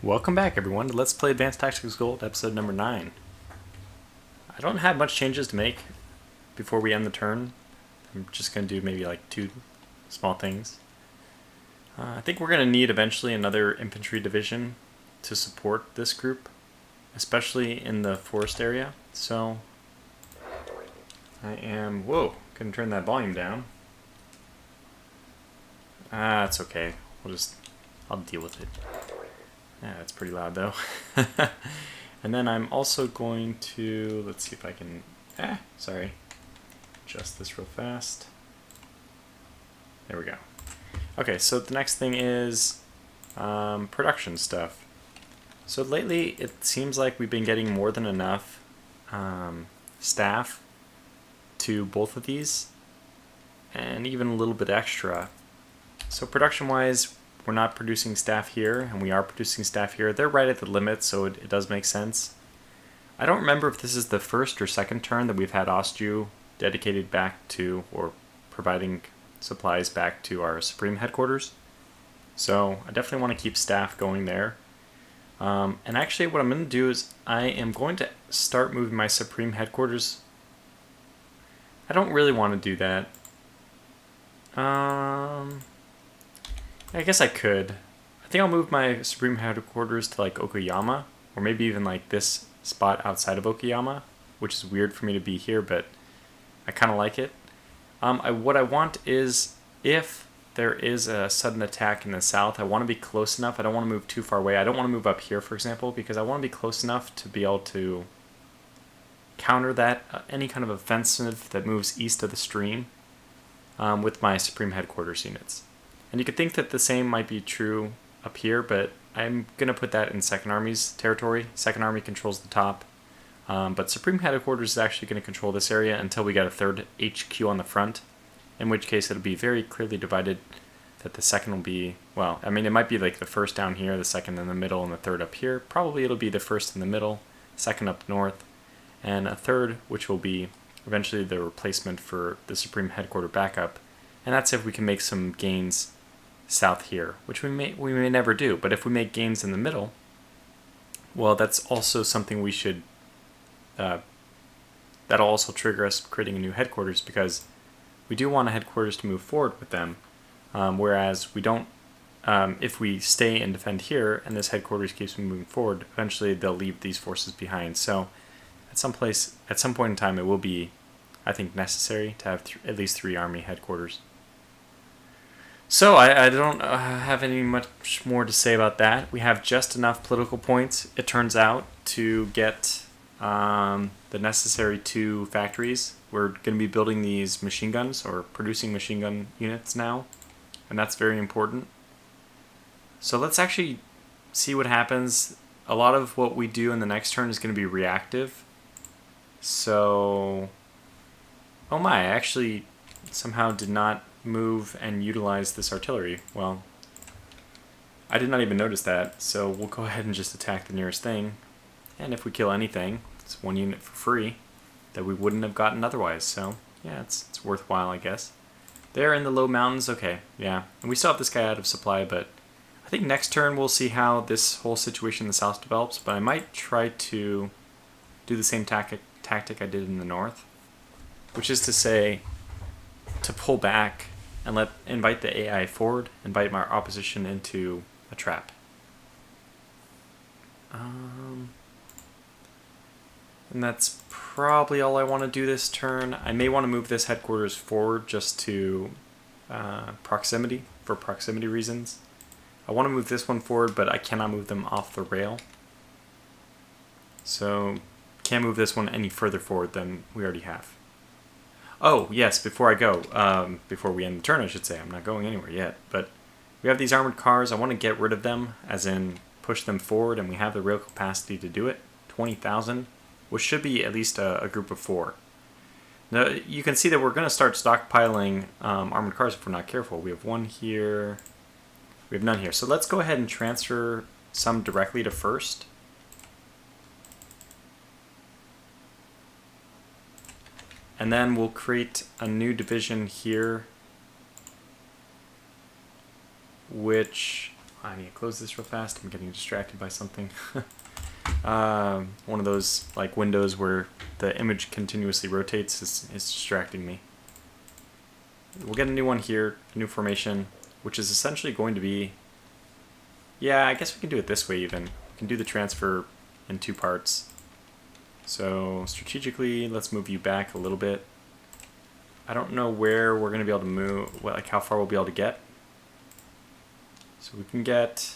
Welcome back, everyone, to Let's Play Advanced Tactics Gold, episode number 9. I don't have much changes to make before we end the turn. I'm just going to do maybe like 2 small things. I think we're going to need eventually another infantry division to support this group, especially in the forest area. So I am... Whoa, couldn't turn that volume down. It's okay. I'll deal with it. Yeah, it's pretty loud though. And then I'm also going to, let's see if I can, adjust this real fast. There we go. Okay, so the next thing is production stuff. So lately it seems like we've been getting more than enough staff to both of these, and even a little bit extra. So production-wise, we're not producing staff here, and we are producing staff here. They're right at the limit, so it does make sense. I don't remember if this is the first or second turn that we've had Ostju dedicated back to, or providing supplies back to our Supreme headquarters. So I definitely want to keep staff going there. And actually what I'm going to do is I am going to start moving my Supreme headquarters. I don't really want to do that. I guess I could. I think I'll move my Supreme headquarters to like Okayama, or maybe even like this spot outside of Okayama, which is weird for me to be here, but I kind of like it. What I want is, if there is a sudden attack in the south, I want to be close enough. I don't want to move too far away. I don't want to move up here, for example, because I want to be close enough to be able to counter that, any kind of offensive that moves east of the stream with my Supreme headquarters units. And you could think that the same might be true up here, but I'm going to put that in 2nd Army's territory. 2nd Army controls the top, but Supreme Headquarters is actually going to control this area until we get a 3rd HQ on the front, in which case it'll be very clearly divided that the 2nd will be, well, I mean, it might be like the 1st down here, the 2nd in the middle, and the 3rd up here. Probably it'll be the 1st in the middle, 2nd up north, and a 3rd, which will be eventually the replacement for the Supreme Headquarter backup. And that's if we can make some gains south here, which we may never do, but if we make gains in the middle, well, that's also something we should that'll also trigger us creating a new headquarters, because we do want a headquarters to move forward with them, whereas we don't, if we stay and defend here and this headquarters keeps moving forward, eventually they'll leave these forces behind. So at some point in time, it will be, I think, necessary to have at least 3 army headquarters. So I don't have any much more to say about that. We have just enough political points, it turns out, to get the necessary 2 factories. We're going to be building these machine guns, or producing machine gun units now, and that's very important. So let's actually see what happens. A lot of what we do in the next turn is going to be reactive. So, oh my, I actually somehow did not move and utilize this artillery. Well, I did not even notice that, so we'll go ahead and just attack the nearest thing, and if we kill anything, it's 1 unit for free that we wouldn't have gotten otherwise. So yeah, it's worthwhile, I guess. They're in the low mountains. Okay, yeah, and we still have this guy out of supply, but I think next turn we'll see how this whole situation in the south develops. But I might try to do the same tactic I did in the north, which is to say, to pull back and invite the AI forward, invite my opposition into a trap. And that's probably all I want to do this turn. I may want to move this headquarters forward just to proximity, for proximity reasons. I want to move this one forward, but I cannot move them off the rail. So can't move this one any further forward than we already have. Oh, yes, before I go, before we end the turn, I should say, I'm not going anywhere yet, but we have these armored cars. I want to get rid of them, as in push them forward, and we have the rail capacity to do it, 20,000, which should be at least a group of 4. Now, you can see that we're going to start stockpiling armored cars if we're not careful. We have 1 here, we have none here. So let's go ahead and transfer some directly to 1st. And then we'll create a new division here, which I need to close this real fast. I'm getting distracted by something. One of those like windows where the image continuously rotates is distracting me. We'll get a new one here, a new formation, which is essentially going to be... Yeah, I guess we can do it this way even. We can do the transfer in 2 parts. So strategically, let's move you back a little bit. I don't know where we're going to be able to move, like how far we'll be able to get. So we can get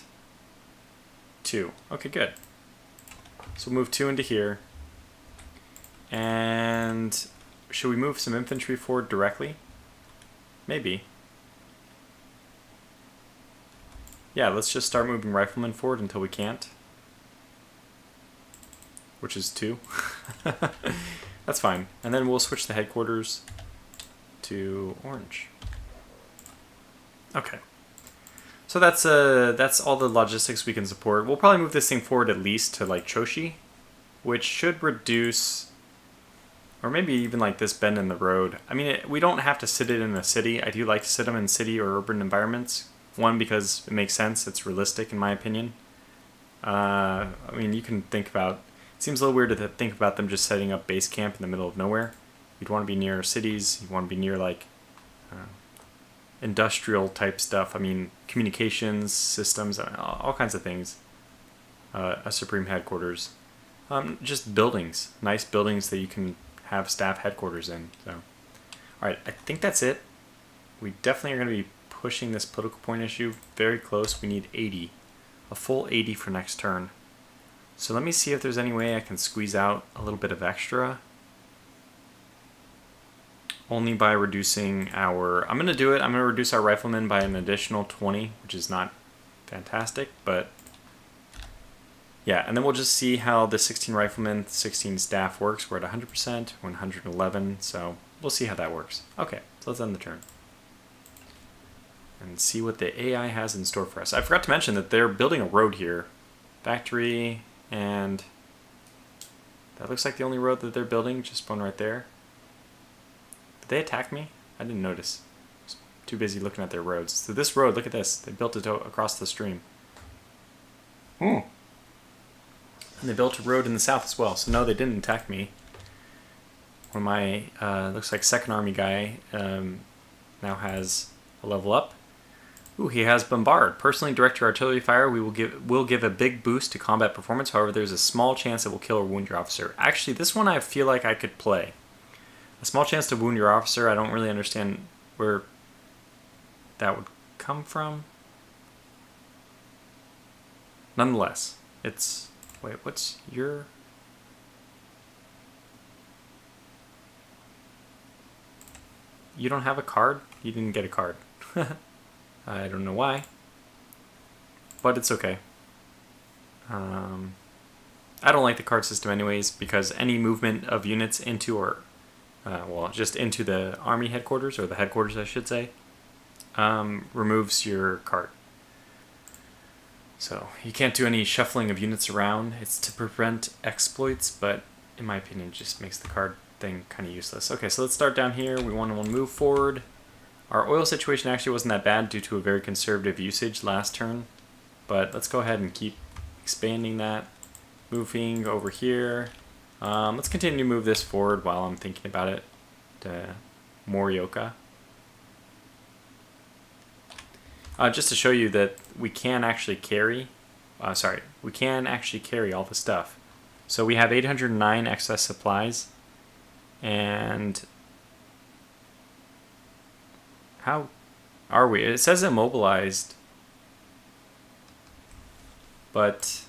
2. Okay, good. So we'll move 2 into here. And should we move some infantry forward directly? Maybe. Yeah, let's just start moving riflemen forward until we can't. Which is 2. That's fine. And then we'll switch the headquarters to orange. Okay. So that's all the logistics we can support. We'll probably move this thing forward at least to like Choshi, which should reduce, or maybe even like this bend in the road. I mean, we don't have to sit it in a city. I do like to sit them in city or urban environments. One, because it makes sense. It's realistic in my opinion. I mean, you can think about, it seems a little weird to think about them just setting up base camp in the middle of nowhere. You'd want to be near cities. You'd want to be near like industrial type stuff. I mean, communications systems, all kinds of things. A supreme headquarters, just buildings, nice buildings that you can have staff headquarters in. So, all right, I think that's it. We definitely are going to be pushing this political point issue very close. We need 80, a full 80 for next turn. So let me see if there's any way I can squeeze out a little bit of extra. Only by reducing our... I'm going to do it. I'm going to reduce our riflemen by an additional 20, which is not fantastic, but... Yeah, and then we'll just see how the 16 riflemen, 16 staff works. We're at 100%, 111, so we'll see how that works. Okay, so let's end the turn. And see what the AI has in store for us. I forgot to mention that they're building a road here. Factory, and... That looks like the only road that they're building, just one right there. Did they attack me? I didn't notice. I was too busy looking at their roads. So this road, look at this. They built it across the stream. And they built a road in the south as well. So no, they didn't attack me. One of my, looks like second army guy now has a level up. Ooh, he has Bombard. Personally direct your artillery fire. Will give a big boost to combat performance. However, there's a small chance it will kill or wound your officer. Actually, this one I feel like I could play. A small chance to wound your officer. I don't really understand where that would come from. Nonetheless, it's... Wait, what's your... You don't have a card? You didn't get a card. I don't know why. But it's okay. I don't like the card system anyways, because any movement of units into or... well, just into the army headquarters, or the headquarters I should say, removes your card. So you can't do any shuffling of units around. It's to prevent exploits, but in my opinion, it just makes the card thing kind of useless. Okay, so let's start down here. We want to move forward. Our oil situation actually wasn't that bad due to a very conservative usage last turn, but let's go ahead and keep expanding that. Moving over here. Let's continue to move this forward while I'm thinking about it to Morioka. Just to show you that we can actually carry, we can actually carry all the stuff. So we have 809 excess supplies, and how are we? It says immobilized, but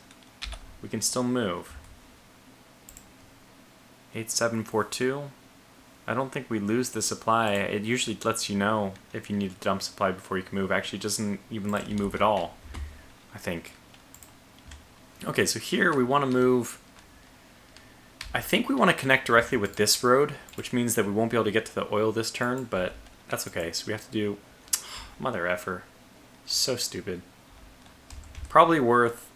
we can still move. 8742. I don't think we lose the supply. It usually lets you know if you need to dump supply before you can move. Actually, it doesn't even let you move at all, I think. Okay, so here we want to move... I think we want to connect directly with this road, which means that we won't be able to get to the oil this turn, but that's okay. So we have to do... Mother effer. So stupid. Probably worth...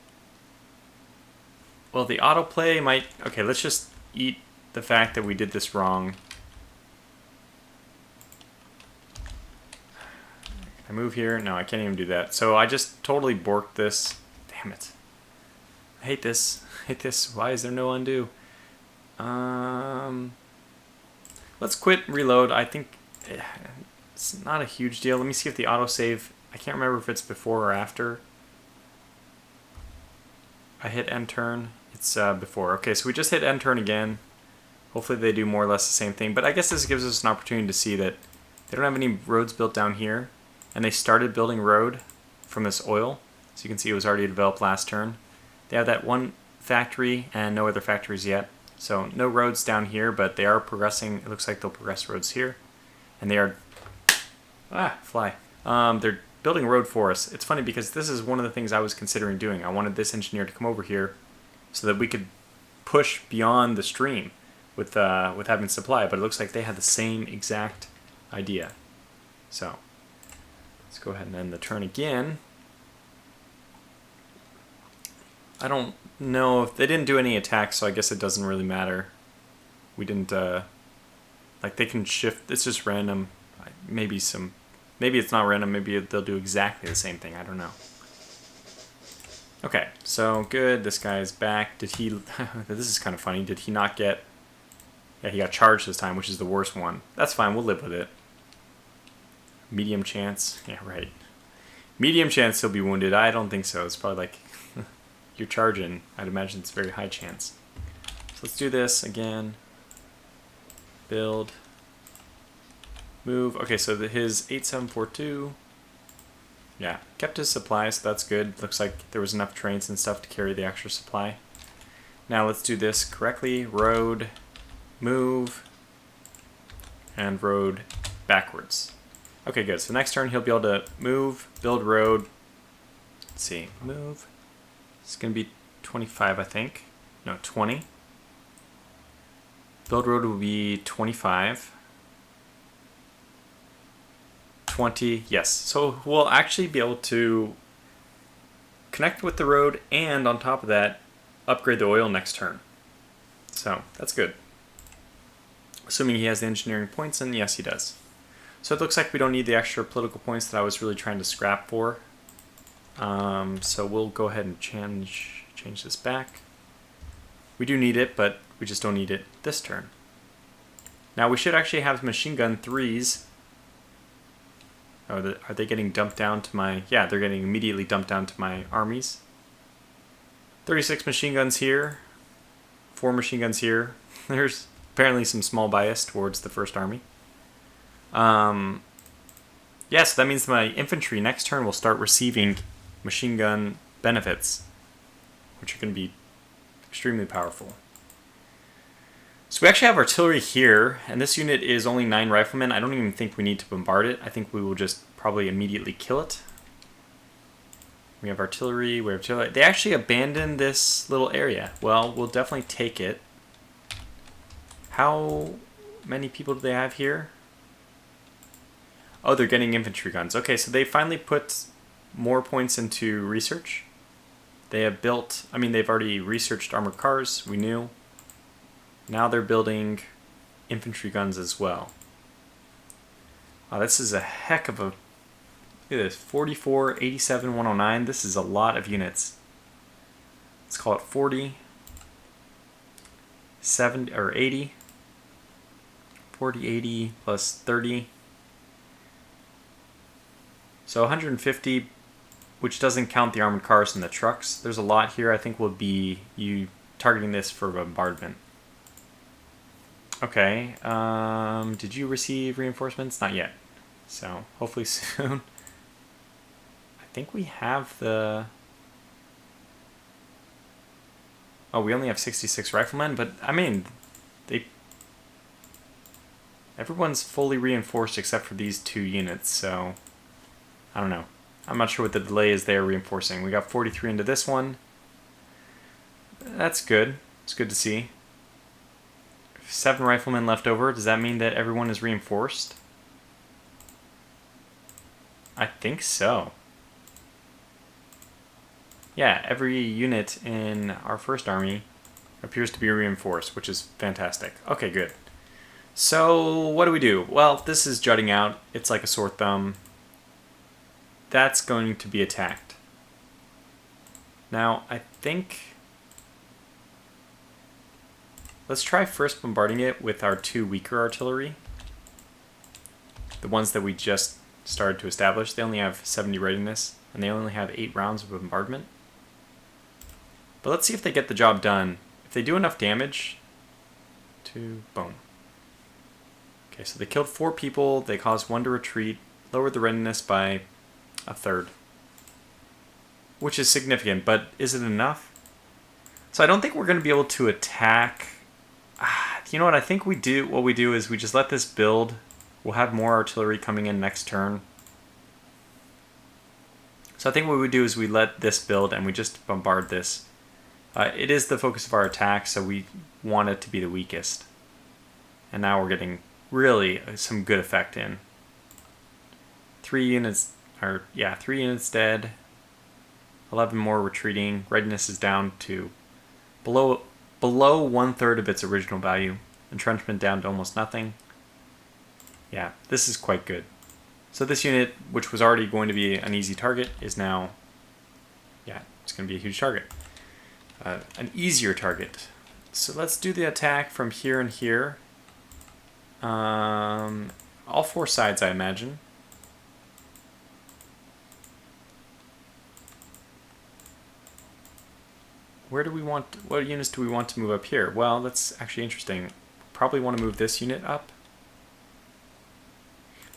Well, the autoplay might... Okay, let's just eat the fact that we did this wrong. I move here? No, I can't even do that. So I just totally borked this. Damn it. I hate this. I hate this. Why is there no undo? Let's quit and reload. I think it's not a huge deal. Let me see if the autosave... I can't remember if it's before or after. I hit end turn. It's before. Okay, so we just hit end turn again. Hopefully they do more or less the same thing. But I guess this gives us an opportunity to see that they don't have any roads built down here. And they started building road from this oil. So you can see it was already developed last turn. They have that one factory and no other factories yet. So no roads down here, but they are progressing. It looks like they'll progress roads here. And they are... fly. They're building a road for us. It's funny because this is one of the things I was considering doing. I wanted this engineer to come over here so that we could push beyond the stream with having supply, but it looks like they had the same exact idea. So let's go ahead and end the turn again. I don't know if they didn't do any attacks, so I guess it doesn't really matter. We didn't like they can shift. It's just random. Maybe it's not random. Maybe they'll do exactly the same thing. I don't know. Okay, so good. This guy's back. Did he... this is kind of funny. Did he not get... Yeah, he got charged this time, which is the worst one. That's fine. We'll live with it. Medium chance. Yeah, right. Medium chance he'll be wounded. I don't think so. It's probably like... you're charging. I'd imagine it's a very high chance. So let's do this again. Build. Move. Okay, so his 8742... Yeah, kept his supply, so that's good. Looks like there was enough trains and stuff to carry the extra supply. Now let's do this correctly. Road, move, and road backwards. Okay, good. So next turn he'll be able to move, build road. Let's see, move. It's going to be 25, I think. No, 20. Build road will be 25. 20, yes. So we'll actually be able to connect with the road and on top of that, upgrade the oil next turn. So that's good. Assuming he has the engineering points, and yes, he does. So it looks like we don't need the extra political points that I was really trying to scrap for. So we'll go ahead and change this back. We do need it, but we just don't need it this turn. Now we should actually have machine gun 3s. Oh, are they getting dumped down to my... Yeah, they're getting immediately dumped down to my armies. 36 machine guns here. 4 machine guns here. There's apparently some small bias towards the first army. Yeah, so that means my infantry next turn will start receiving machine gun benefits, which are going to be extremely powerful. So we actually have artillery here, and this unit is only 9 riflemen. I don't even think we need to bombard it. I think we will just probably immediately kill it. We have artillery, we have artillery. They actually abandoned this little area. Well, we'll definitely take it. How many people do they have here? Oh, they're getting infantry guns. Okay, so they finally put more points into research. They have built, I mean, they've already researched armored cars, we knew. Now they're building infantry guns as well. Wow, this is a heck of a... Look at this, 44, 87, 109. This is a lot of units. Let's call it 40, 70, or 80. 40, 80 plus 30. So 150, which doesn't count the armored cars and the trucks. There's a lot here. I think we'll be targeting this for bombardment. Okay, did you receive reinforcements? Not yet. So, hopefully soon. I think we have the... Oh, we only have 66 riflemen, but, I mean, everyone's fully reinforced except for these 2 units, so... I don't know. I'm not sure what the delay is there reinforcing. We got 43 into this one. That's good. It's good to see. 7 riflemen left over. Does that mean that everyone is reinforced? I think so. Yeah, every unit in our first army appears to be reinforced, which is fantastic. Okay, good. So, what do we do? Well, this is jutting out. It's like a sore thumb. that's going to be attacked. Now, I think... let's try first bombarding it with our 2 weaker artillery. The ones that we just started to establish. They only have 70 readiness, and they only have 8 rounds of bombardment. But let's see if they get the job done. If they do enough damage to... boom. Okay, so they killed 4 people, they caused 1 to retreat, lowered the readiness by a third. Which is significant, but is it enough? So I don't think we're going to be able to attack... you know what, I think what we do is we just let this build. We'll have more artillery coming in next turn. So I think what we would do is we let this build and we just bombard this. It is the focus of our attack, so we want it to be the weakest. And now we're getting really some good effect in. 3 units, or yeah, 3 units dead. 11 more retreating. Readiness is down to below 1/3 of its original value. Entrenchment down to almost nothing. Yeah, this is quite good. So this unit, which was already going to be an easy target, is now, yeah, it's going to be a huge target. An easier target. So let's do the attack from here and here. All 4 sides, I imagine. What units do we want to move up here? Well, that's actually interesting. Probably want to move this unit up.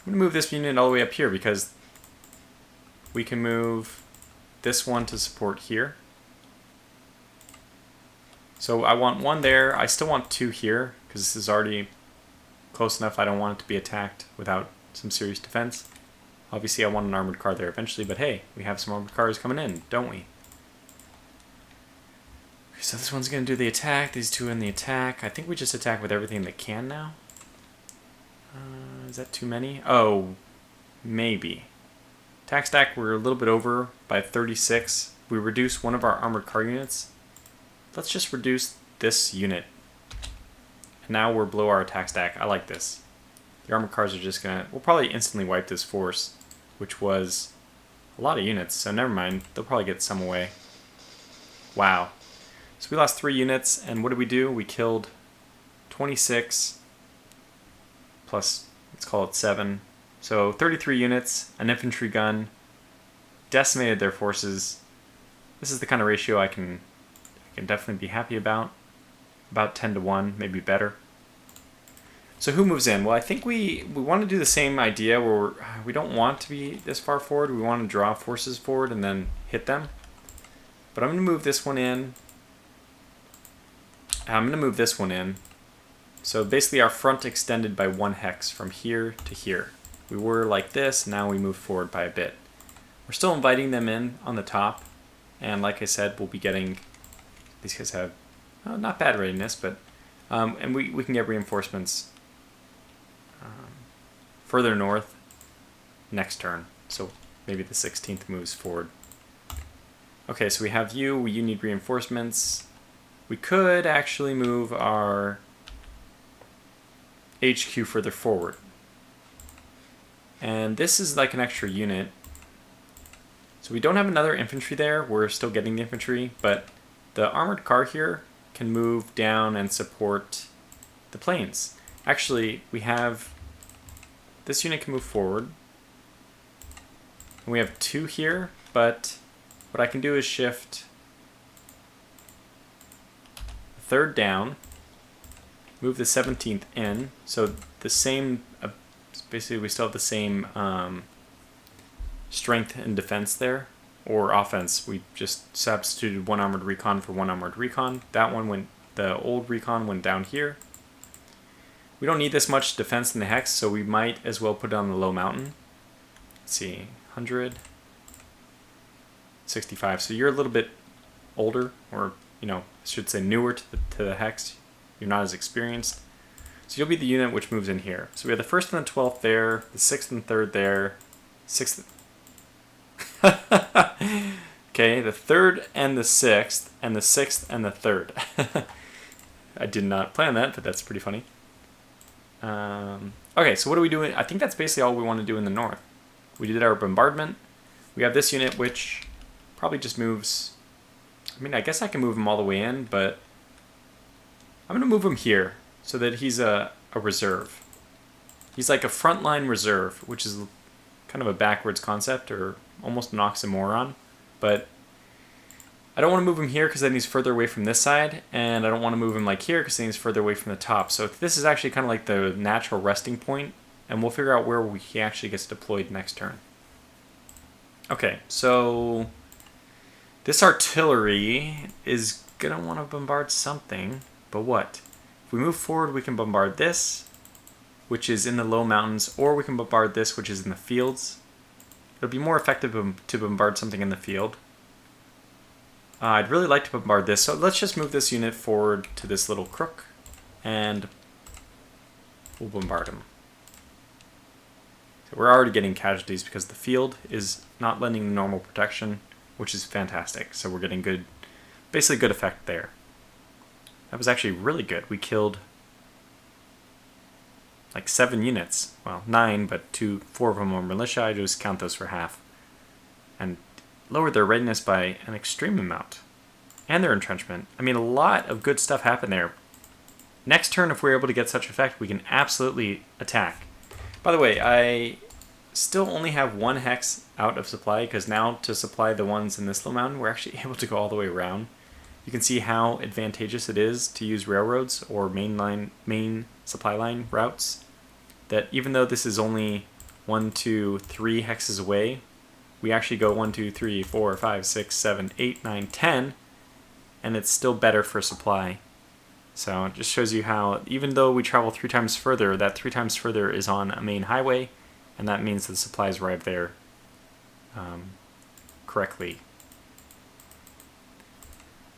I'm going to move this unit all the way up here because we can move this one to support here. So I want 1 there. I still want 2 here because this is already close enough. I don't want it to be attacked without some serious defense. Obviously I want an armored car there eventually, but hey, we have some armored cars coming in, don't we? So this one's going to do the attack, these 2 in the attack. I think we just attack with everything they can now. Is that too many? Oh, maybe. Attack stack, we're a little bit over by 36. We reduce one of our armored car units. Let's just reduce this unit. And now we're below our attack stack. I like this. The armored cars are just going to... we'll probably instantly wipe this force, which was a lot of units, so never mind. They'll probably get some away. Wow. So we lost 3 units, and what did we do? We killed 26 plus, let's call it 7. So 33 units, an infantry gun, decimated their forces. This is the kind of ratio I can definitely be happy about. About 10 to 1, maybe better. So who moves in? Well, I think we want to do the same idea where we don't want to be this far forward. We want to draw forces forward and then hit them. But I'm going to move this one in. I'm going to move this one in. So basically our front extended by 1 hex from here to here. We were like this, now we move forward by a bit. We're still inviting them in on the top. And like I said, we'll be getting... these guys have not bad readiness, but... and we can get reinforcements further north next turn. So maybe the 16th moves forward. Okay, so we have you need reinforcements. We could actually move our HQ further forward. And this is like an extra unit. So we don't have another infantry there. We're still getting the infantry, but the armored car here can move down and support the planes. Actually, we have... this unit can move forward. And we have 2 here, but what I can do is shift the 3rd down, move the 17th in, so the same, basically we still have the same strength and defense there, or offense. We just substituted 1 armored recon for 1 armored recon. That one went, the old recon went down here. We don't need this much defense in the hex, so we might as well put it on the low mountain. Let's see, 100, 65. So you're a little bit older, or you know, I should say newer to the hex. You're not as experienced. So you'll be the unit which moves in here. So we have the 1st and the 12th there, the 6th and 3rd there, 6th. Okay, the 3rd and the 6th, and the 6th and the 3rd. I did not plan that, but that's pretty funny. Okay, so what are we doing? I think that's basically all we want to do in the north. We did our bombardment. We have this unit which probably just moves. I mean, I guess I can move him all the way in, but I'm going to move him here so that he's a reserve. He's like a frontline reserve, which is kind of a backwards concept or almost an oxymoron. But I don't want to move him here because then he's further away from this side, and I don't want to move him like here because then he's further away from the top. So this is actually kind of like the natural resting point, and we'll figure out where he actually gets deployed next turn. Okay, so this artillery is going to want to bombard something, but what? If we move forward, we can bombard this, which is in the low mountains, or we can bombard this, which is in the fields. It'll be more effective to bombard something in the field. I'd really like to bombard this, so let's just move this unit forward to this little crook, and we'll bombard him. So we're already getting casualties because the field is not lending the normal protection, which is fantastic. So we're getting good, basically good effect there. That was actually really good. We killed like 7 units. Well, 9, but 4 of them are militia. I just count those for half. And lowered their readiness by an extreme amount. And their entrenchment. I mean, a lot of good stuff happened there. Next turn, if we're able to get such effect, we can absolutely attack. By the way, I still only have 1 hex out of supply, because now to supply the ones in this little mountain, we're actually able to go all the way around. You can see how advantageous it is to use railroads or main supply line routes. That even though this is only 1, 2, 3 hexes away, we actually go 1, 2, 3, 4, 5, 6, 7, 8, 9, 10, and it's still better for supply. So it just shows you how, even though we travel 3 times further, that 3 times further is on a main highway, and that means the supplies arrive there correctly.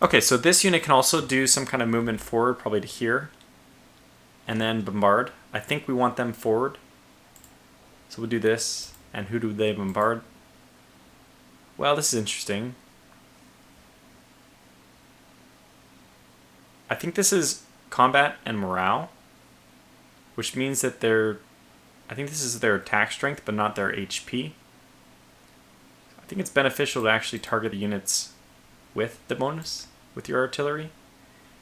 Okay, so this unit can also do some kind of movement forward, probably to here, and then bombard. I think we want them forward. So we'll do this, and who do they bombard? Well, this is interesting. I think this is combat and morale, which means that I think this is their attack strength, but not their HP. I think it's beneficial to actually target the units with the bonus, with your artillery.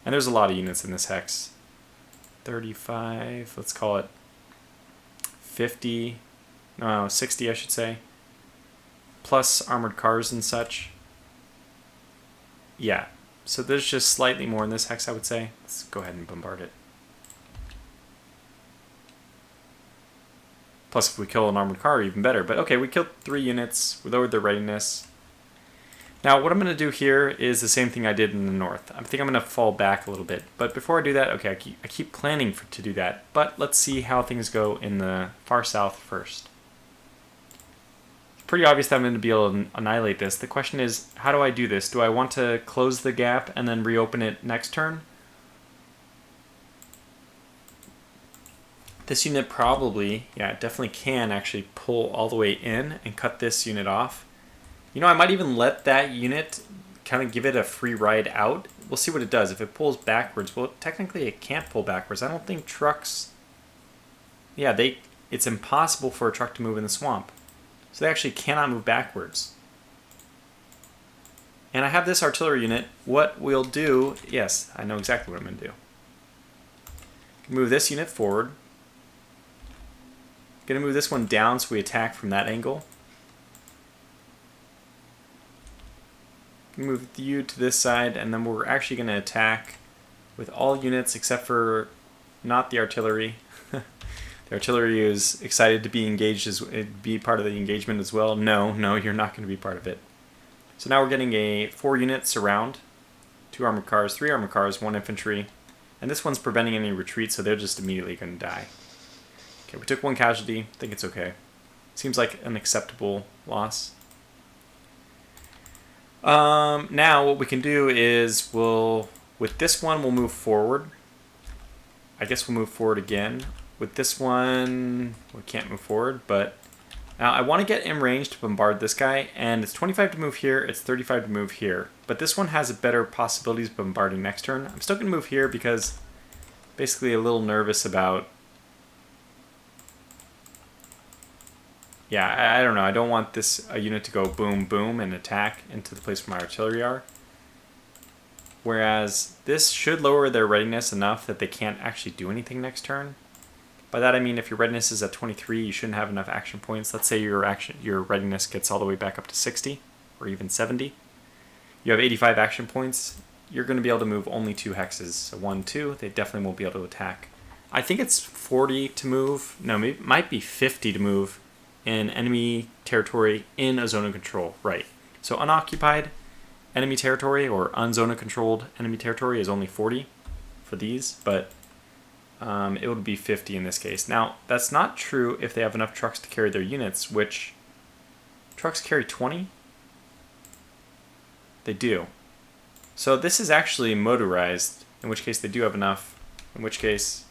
And there's a lot of units in this hex. 35, let's call it 50, no, 60 I should say. Plus armored cars and such. Yeah. So there's just slightly more in this hex, I would say. Let's go ahead and bombard it. Plus, if we kill an armored car, even better. But okay, we killed 3 units. We lowered their readiness. Now, what I'm going to do here is the same thing I did in the north. I think I'm going to fall back a little bit. But before I do that, okay, I keep planning to do that. But let's see how things go in the far south first. Pretty obvious that I'm going to be able to annihilate this. The question is, how do I do this? Do I want to close the gap and then reopen it next turn? This unit probably, yeah, it definitely can actually pull all the way in and cut this unit off. You know, I might even let that unit kind of give it a free ride out. We'll see what it does. If it pulls backwards, well, technically it can't pull backwards. I don't think trucks, yeah, it's impossible for a truck to move in the swamp. So they actually cannot move backwards. And I have this artillery unit. What we'll do, yes, I know exactly what I'm going to do. Move this unit forward. Going to move this one down so we attack from that angle. Move you to this side, and then we're actually going to attack with all units except for not the artillery. The artillery is excited to be engaged, be part of the engagement as well. No, you're not going to be part of it. So now we're getting a 4 unit surround, 2 armored cars, 3 armored cars, 1 infantry, and this one's preventing any retreat, so they're just immediately going to die. Okay, we took 1 casualty. I think it's okay. Seems like an acceptable loss. Now what we can do is with this one we'll move forward. I guess we'll move forward again. With this one, we can't move forward, but now I want to get in range to bombard this guy, and it's 25 to move here, it's 35 to move here. But this one has a better possibilities of bombarding next turn. I'm still going to move here because basically a little nervous about, yeah, I don't know. I don't want this unit to go boom, boom, and attack into the place where my artillery are. Whereas this should lower their readiness enough that they can't actually do anything next turn. By that I mean if your readiness is at 23, you shouldn't have enough action points. Let's say your readiness gets all the way back up to 60 or even 70. You have 85 action points. You're going to be able to move only 2 hexes. So 1, 2, they definitely won't be able to attack. I think it's 40 to move. No, maybe it might be 50 to move in enemy territory in a zone of control. Right. So unoccupied enemy territory or unzone controlled enemy territory is only 40 for these, but it would be 50 in this case. Now, that's not true if they have enough trucks to carry their units, which trucks carry 20? They do. So this is actually motorized, in which case they do have enough, in which case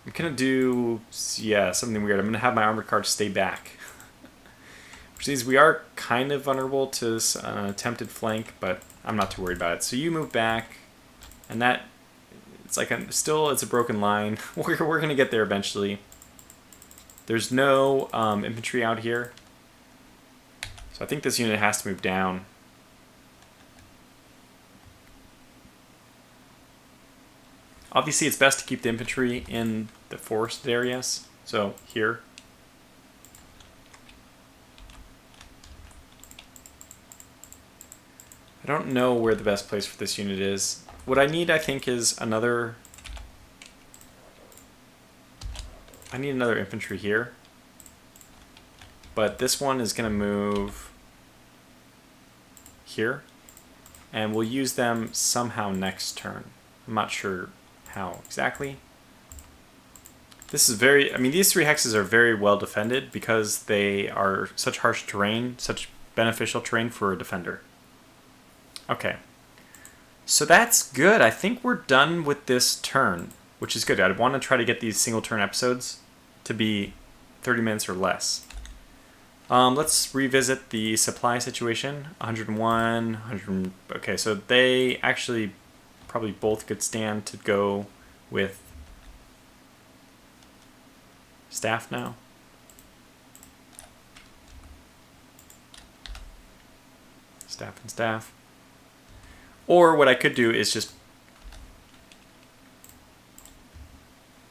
I'm going to do, yeah, something weird. I'm going to have my armored cars stay back. Which means we are kind of vulnerable to an attempted flank, but I'm not too worried about it. So you move back, and that, it's like, still it's a broken line. We're going to get there eventually. There's no infantry out here. So I think this unit has to move down. Obviously, it's best to keep the infantry in the forested areas. So here. I don't know where the best place for this unit is. What I need, I think, is another... I need another infantry here. But this one is going to move here. And we'll use them somehow next turn. I'm not sure how exactly. This is very... I mean, these 3 hexes are very well defended because they are such harsh terrain, such beneficial terrain for a defender. Okay, so that's good. I think we're done with this turn, which is good. I want to try to get these single turn episodes to be 30 minutes or less. Let's revisit the supply situation. 101, 100. Okay, so they actually probably both could stand to go with staff now. Staff and staff. Or what I could do is just...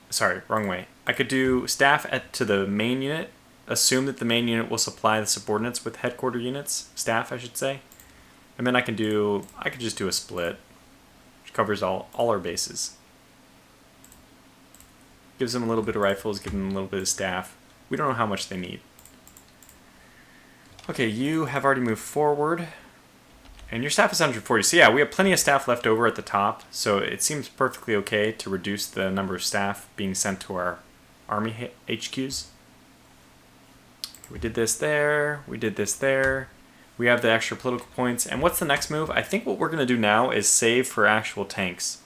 Sorry, wrong way. I could do staff to the main unit, assume that the main unit will supply the subordinates with headquarter units, staff I should say, and then I could just do a split, which covers all our bases. Gives them a little bit of rifles, gives them a little bit of staff. We don't know how much they need. Okay, you have already moved forward. And your staff is 140. So yeah, we have plenty of staff left over at the top. So it seems perfectly okay to reduce the number of staff being sent to our army HQs. We did this there. We did this there. We have the extra political points. And what's the next move? I think what we're going to do now is save for actual tanks.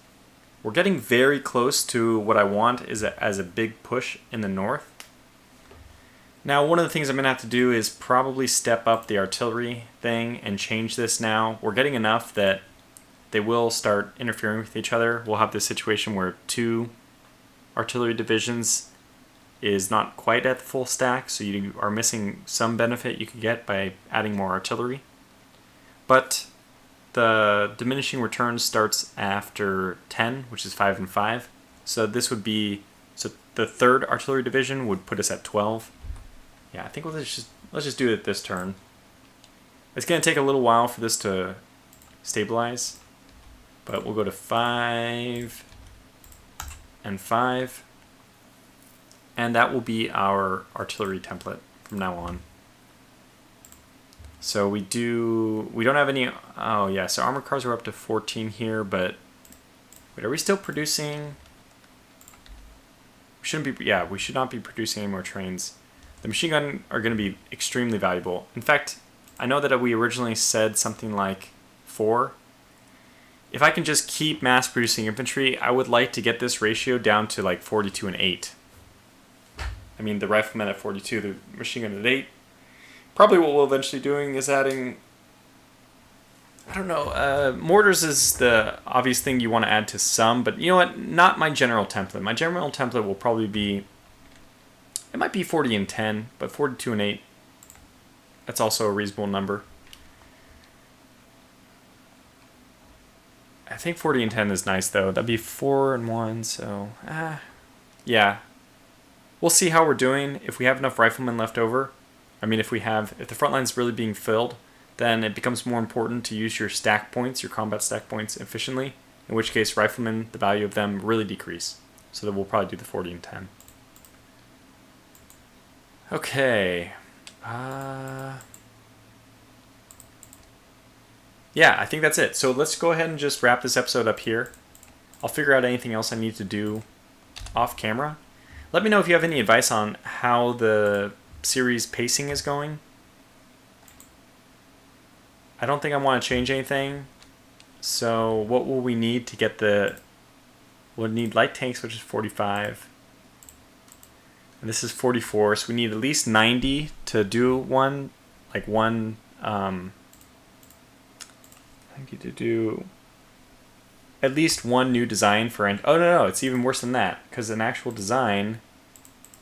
We're getting very close to what I want is as a big push in the north. Now, one of the things I'm going to have to do is probably step up the artillery thing and change this now. We're getting enough that they will start interfering with each other. We'll have this situation where 2 artillery divisions is not quite at the full stack, so you are missing some benefit you could get by adding more artillery. But the diminishing return starts after 10, which is 5 and 5. So this would be... So the 3rd artillery division would put us at 12. Yeah, I think let's just do it this turn. It's going to take a little while for this to stabilize, but we'll go to 5 and 5, and that will be our artillery template from now on. So we don't have any, oh yeah, so armored cars are up to 14 here, but wait, are we still producing? We shouldn't be, yeah, we should not be producing any more trains. The machine gun are going to be extremely valuable. In fact, I know that we originally said something like 4. If I can just keep mass producing infantry, I would like to get this ratio down to like 42 and 8. I mean, the riflemen at 42, the machine gun at 8. Probably what we'll eventually doing is adding, I don't know, mortars is the obvious thing you want to add to some, but you know what, not my general template. My general template will probably be, it might be 40 and 10, but 42 and 8 That's also a reasonable number. I think 40 and 10 is nice, though. That'd be 4 and 1, so... yeah. We'll see how we're doing. If we have enough riflemen left over, I mean, if the front line's really being filled, then it becomes more important to use your stack points, your combat stack points, efficiently, in which case riflemen, the value of them really decrease. So that we'll probably do the 40 and 10. Okay. Yeah, I think that's it. So let's go ahead and just wrap this episode up here. I'll figure out anything else I need to do off camera. Let me know if you have any advice on how the series pacing is going. I don't think I want to change anything. So what will we need to get we'll need light tanks, which is 45. And this is 44, so we need at least 90 to do one, to do at least one new design for... oh, no, it's even worse than that, because an actual design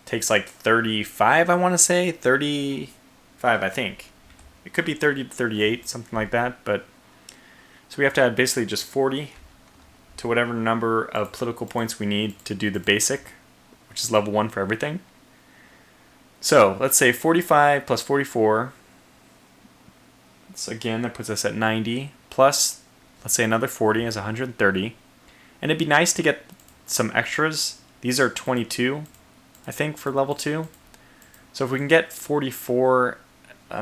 takes like 35, I want to say. 35, I think. It could be 30 to 38, something like that, but... so we have to add basically just 40 to whatever number of political points we need to do the basic, which is level 1 for everything. So, let's say 45 plus 44. So again, that puts us at 90. Plus, let's say another 40 is 130. And it'd be nice to get some extras. These are 22, I think, for level 2. So if we can get 44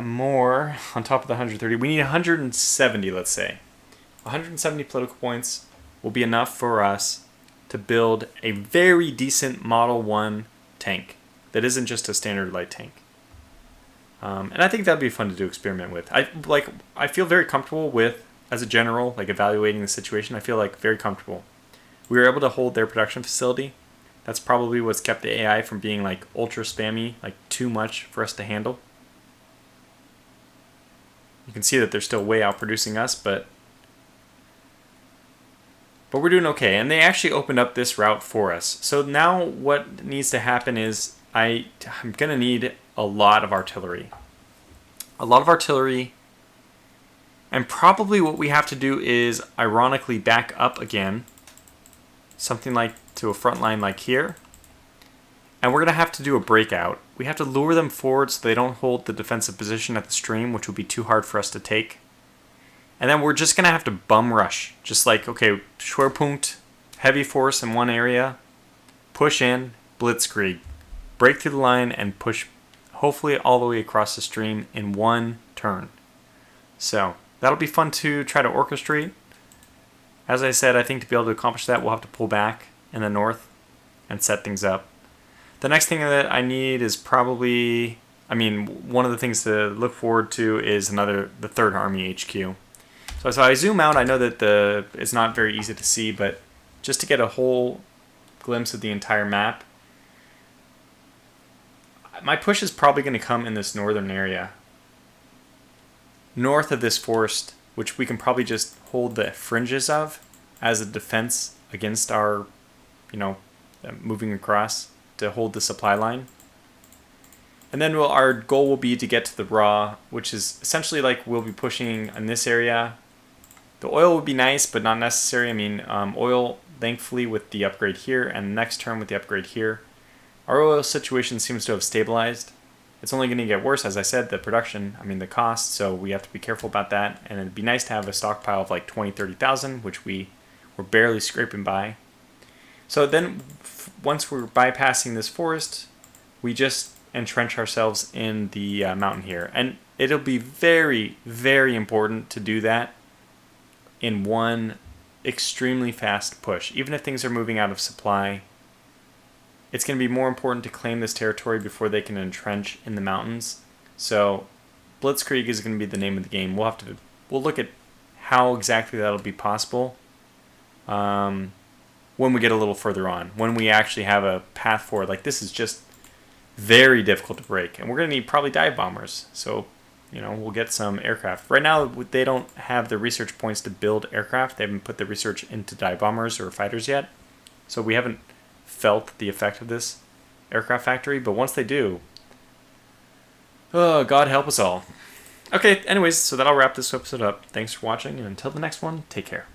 more on top of the 130, we need 170, let's say. 170 political points will be enough for us to build a very decent Model 1 tank that isn't just a standard light tank. And I think that'd be fun to experiment with. I feel very comfortable with, as a general, evaluating the situation. I feel very comfortable. We were able to hold their production facility. That's probably what's kept the AI from being ultra spammy, too much for us to handle. You can see that they're still way outproducing us, but we're doing okay. And they actually opened up this route for us. So now what needs to happen is I'm going to need a lot of artillery. And probably what we have to do is ironically back up again. Something to a front line like here. And we're going to have to do a breakout. We have to lure them forward so they don't hold the defensive position at the stream, which would be too hard for us to take. And then we're just going to have to bum rush. Just okay, Schwerpunkt, heavy force in one area, push in, blitzkrieg, break through the line, and push hopefully all the way across the stream in one turn. So that'll be fun to try to orchestrate. As I said, I think to be able to accomplish that, we'll have to pull back in the north and set things up. The next thing that I need is probably, one of the things to look forward to is the 3rd Army HQ. So I zoom out, I know that it's not very easy to see, but just to get a whole glimpse of the entire map, my push is probably going to come in this northern area. North of this forest, which we can probably just hold the fringes of as a defense against our, moving across to hold the supply line. And then our goal will be to get to the raw, which is essentially we'll be pushing in this area. The oil would be nice, but not necessary. Oil, thankfully, with the upgrade here, and the next turn with the upgrade here, our oil situation seems to have stabilized. It's only going to get worse, as I said, the production, the cost, so we have to be careful about that. And it'd be nice to have a stockpile of 20, 30,000, which we were barely scraping by. So then, once we're bypassing this forest, we just entrench ourselves in the mountain here. And it'll be very, very important to do that in one extremely fast push. Even if things are moving out of supply, it's going to be more important to claim this territory before they can entrench in the mountains. So Blitzkrieg is going to be the name of the game. We'll look at how exactly that'll be possible when we get a little further on. When we actually have a path forward. This is just very difficult to break. And we're going to need probably dive bombers. So, we'll get some aircraft. Right now, they don't have the research points to build aircraft. They haven't put the research into dive bombers or fighters yet. So we haven't felt the effect of this aircraft factory, but once they do, oh, God help us all. Okay, anyways, so that'll wrap this episode up. Thanks for watching, and until the next one, take care.